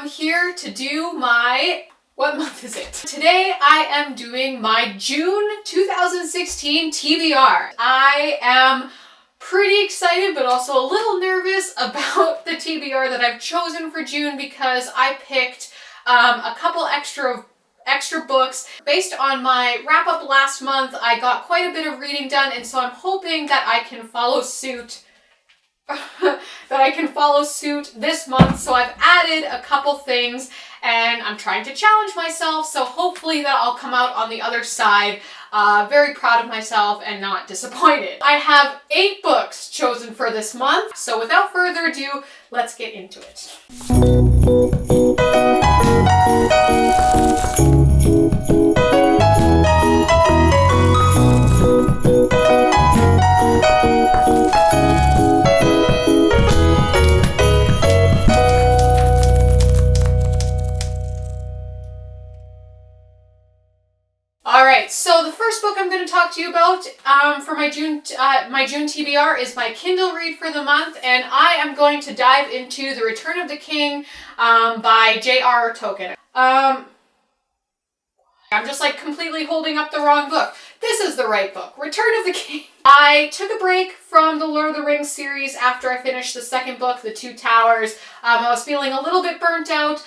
am here to do my, what month is it? Today I am doing my June 2016 TBR. I am pretty excited but also a little nervous about the TBR that I've chosen for June because I picked a couple extra books. Based on my wrap up last month, I got quite a bit of reading done, and so I'm hoping that I can follow suit this month. So I've added a couple things and I'm trying to challenge myself, so hopefully that I'll come out on the other side very proud of myself and not disappointed. I have 8 books chosen for this month, so without further ado, let's get into it. Alright, so the first book I'm going to talk to you about for my June TBR is my Kindle read for the month, and I am going to dive into The Return of the King by J.R.R. Tolkien. I'm just like completely holding up the wrong book. This is the right book, Return of the King. I took a break from the Lord of the Rings series after I finished the second book, The Two Towers. I was feeling a little bit burnt out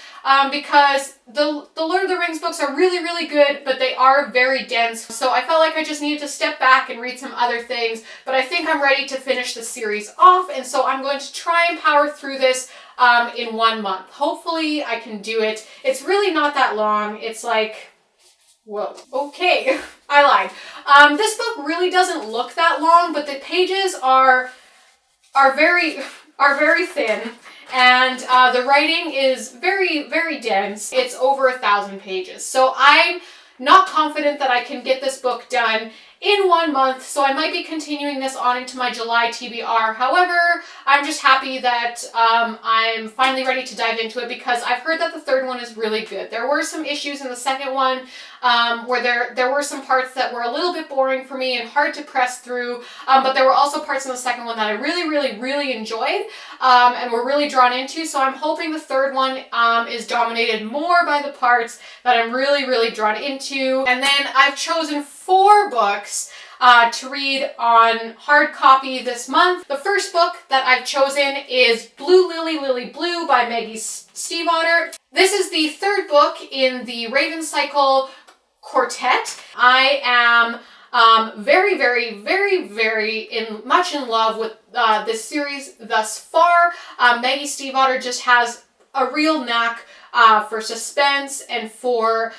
because the Lord of the Rings books are really, really good, but they are very dense. So I felt like I just needed to step back and read some other things, but I think I'm ready to finish the series off, and so I'm going to try and power through this in 1 month. Hopefully I can do it. It's really not that long. It's like, whoa, okay, I lied. This book really doesn't look that long, but the pages are very thin, and the writing is very, very dense. It's over 1,000 pages. So I'm not confident that I can get this book done in 1 month, so I might be continuing this on into my July TBR. However, I'm just happy that I'm finally ready to dive into it because I've heard that the third one is really good. There were some issues in the second one where there were some parts that were a little bit boring for me and hard to press through, but there were also parts in the second one that I really, really, really enjoyed and were really drawn into, so I'm hoping the third one is dominated more by the parts that I'm really, really drawn into. And then I've chosen 4 books to read on hard copy this month. The first book that I've chosen is Blue Lily, Lily Blue by Maggie Stiefvater. This is the 3rd book in the Raven Cycle quartet. I am very, very, very, very much in love with this series thus far. Maggie Stiefvater just has a real knack for suspense and for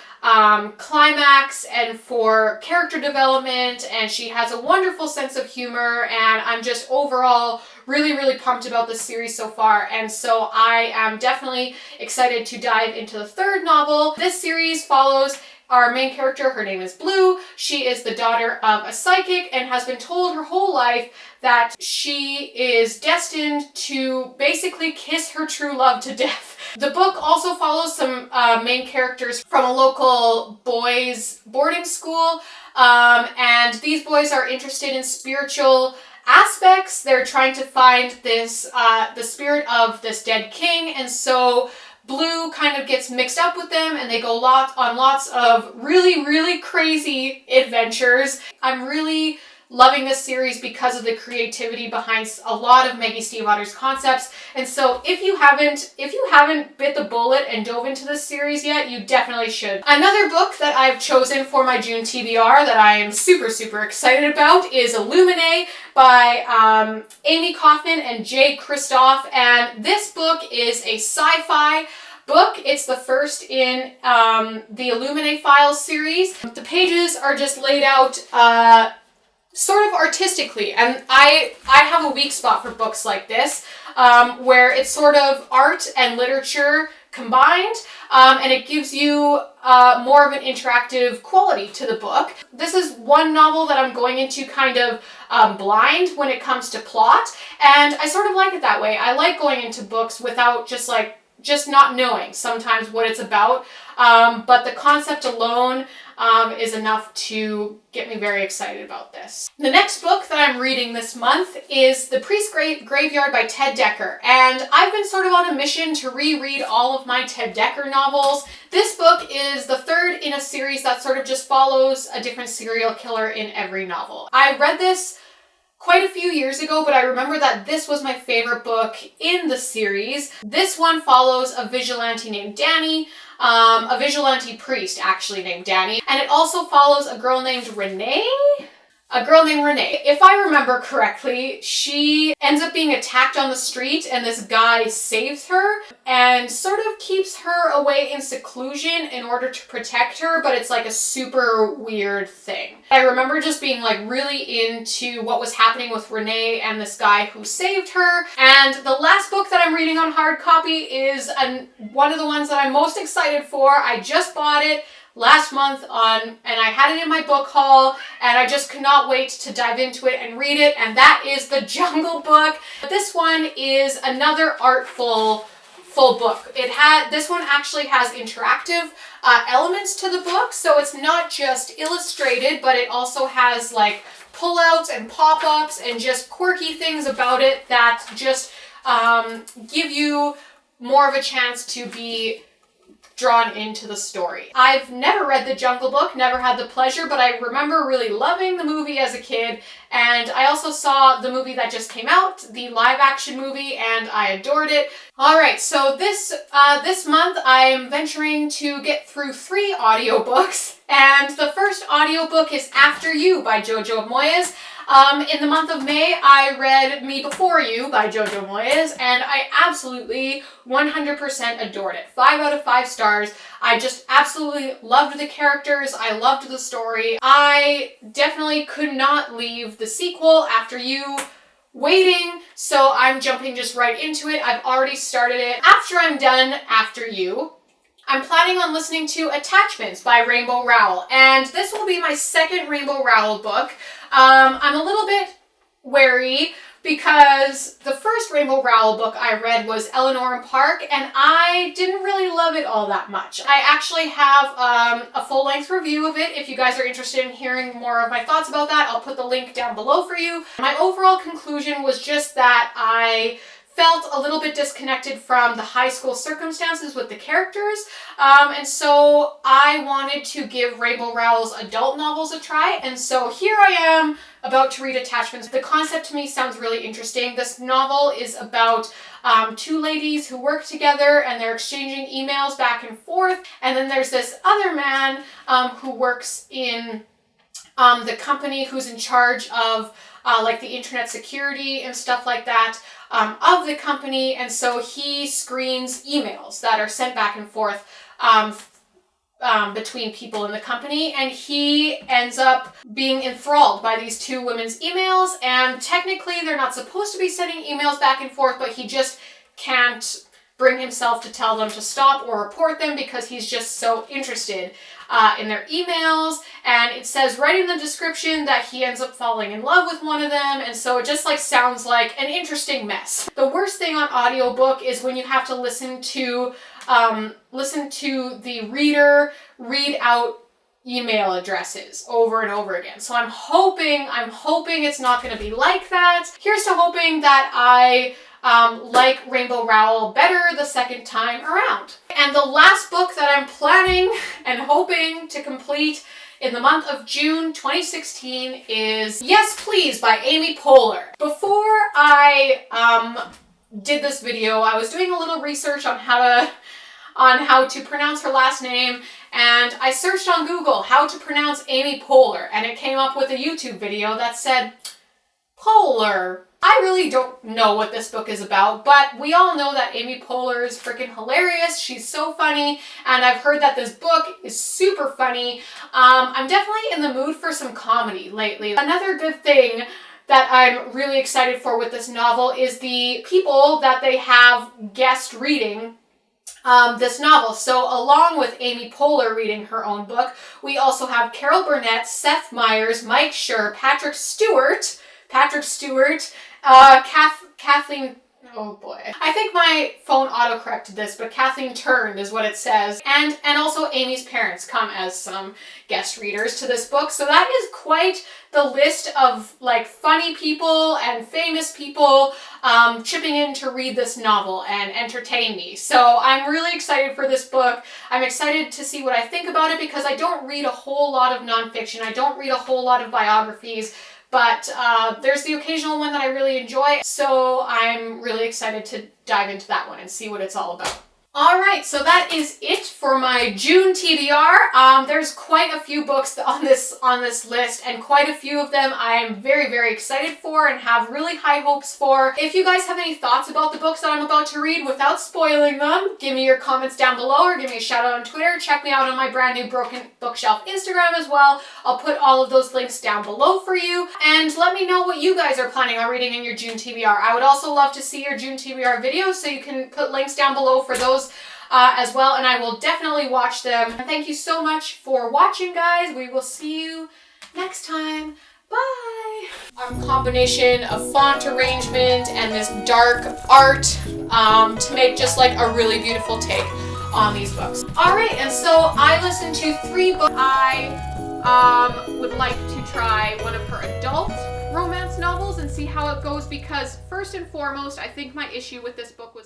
climax and for character development, and she has a wonderful sense of humor, and I'm just overall really, really pumped about this series so far, and so I am definitely excited to dive into the 3rd novel. This series follows our main character. Her name is Blue. She is the daughter of a psychic and has been told her whole life that she is destined to basically kiss her true love to death. The book also follows some main characters from a local boys' boarding school, and these boys are interested in spiritual aspects. They're trying to find this the spirit of this dead king, and so Blue kind of gets mixed up with them, and they go on lots of really, really crazy adventures. I'm really loving this series because of the creativity behind a lot of Maggie Stiefvater's concepts. And so if you haven't bit the bullet and dove into this series yet, you definitely should. Another book that I've chosen for my June TBR that I am super, super excited about is Illuminae by Amy Kaufman and Jay Kristoff. And this book is a sci-fi book. It's the first in the Illuminae Files series. The pages are just laid out sort of artistically, and I have a weak spot for books like this, where it's sort of art and literature combined, and it gives you more of an interactive quality to the book. This is one novel that I'm going into kind of blind when it comes to plot, and I sort of like it that way. I like going into books without just like just not knowing sometimes what it's about. But the concept alone is enough to get me very excited about this. The next book that I'm reading this month is The Priest's Graveyard by Ted Dekker, and I've been sort of on a mission to reread all of my Ted Dekker novels. This book is the third in a series that sort of just follows a different serial killer in every novel. I read this quite a few years ago, but I remember that this was my favorite book in the series. This one follows a vigilante named Danny, a vigilante priest actually named Danny, and it also follows a girl named Renee. If I remember correctly, she ends up being attacked on the street and this guy saves her and sort of keeps her away in seclusion in order to protect her, but it's like a super weird thing. I remember just being like really into what was happening with Renee and this guy who saved her. And the last book that I'm reading on hard copy is one of the ones that I'm most excited for. I just bought it last month and I had it in my book haul, and I just could not wait to dive into it and read it, and that is The Jungle Book. This one is another artful full book. This one actually has interactive elements to the book, so it's not just illustrated, but it also has like pullouts and pop-ups and just quirky things about it that just give you more of a chance to be drawn into the story. I've never read The Jungle Book, never had the pleasure, but I remember really loving the movie as a kid, and I also saw the movie that just came out, the live action movie, and I adored it. Alright, so this month I'm venturing to get through 3 audiobooks, and the first audiobook is After You by Jojo Moyes. In the month of May, I read Me Before You by Jojo Moyes, and I absolutely 100% adored it. 5 out of 5 stars. I just absolutely loved the characters. I loved the story. I definitely could not leave the sequel, After You, waiting, so I'm jumping just right into it. I've already started it. After I'm done After You, I'm planning on listening to Attachments by Rainbow Rowell, and this will be my second Rainbow Rowell book. I'm a little bit wary because the first Rainbow Rowell book I read was Eleanor and Park, and I didn't really love it all that much. I actually have a full-length review of it. If you guys are interested in hearing more of my thoughts about that, I'll put the link down below for you. My overall conclusion was just that I felt a little bit disconnected from the high school circumstances with the characters, and so I wanted to give Rainbow Rowell's adult novels a try, and so here I am about to read Attachments. The concept to me sounds really interesting. This novel is about 2 ladies who work together and they're exchanging emails back and forth, and then there's this other man who works in the company who's in charge of like the internet security and stuff like that of the company, and so he screens emails that are sent back and forth between people in the company, and he ends up being enthralled by these 2 women's emails, and technically they're not supposed to be sending emails back and forth, but he just can't bring himself to tell them to stop or report them because he's just so interested in their emails. And it says right in the description that he ends up falling in love with one of them, and so it just like sounds like an interesting mess. The worst thing on audiobook is when you have to listen to the reader read out email addresses over and over again. So I'm hoping it's not going to be like that. Here's to hoping that I like Rainbow Rowell better the second time around. And the last book that I'm planning and hoping to complete in the month of June 2016 is Yes Please by Amy Poehler. Before I did this video, I was doing a little research on how to pronounce her last name, and I searched on Google how to pronounce Amy Poehler, and it came up with a YouTube video that said Poehler. I really don't know what this book is about, but we all know that Amy Poehler is freaking hilarious. She's so funny, and I've heard that this book is super funny. I'm definitely in the mood for some comedy lately. Another good thing that I'm really excited for with this novel is the people that they have guest reading this novel. So along with Amy Poehler reading her own book, we also have Carol Burnett, Seth Meyers, Mike Schur, Patrick Stewart, Kathleen, Oh boy. I think my phone autocorrected this, but Kathleen Turned is what it says. And also Amy's parents come as some guest readers to this book. So that is quite the list of like funny people and famous people chipping in to read this novel and entertain me. So I'm really excited for this book. I'm excited to see what I think about it because I don't read a whole lot of nonfiction. I don't read a whole lot of biographies. But there's the occasional one that I really enjoy, so I'm really excited to dive into that one and see what it's all about. All right, so that is it for my June TBR. There's quite a few books on this list, and quite a few of them I am very, very excited for and have really high hopes for. If you guys have any thoughts about the books that I'm about to read without spoiling them, give me your comments down below or give me a shout out on Twitter. Check me out on my brand new Broken Bookshelf Instagram as well. I'll put all of those links down below for you, and let me know what you guys are planning on reading in your June TBR. I would also love to see your June TBR videos, so you can put links down below for those as well, and I will definitely watch them. Thank you so much for watching, guys. We will see you next time. Bye! Combination of font arrangement and this dark art to make just like a really beautiful take on these books. Alright, and so I listened to 3 books. I would like to try one of her adult romance novels and see how it goes, because first and foremost, I think my issue with this book was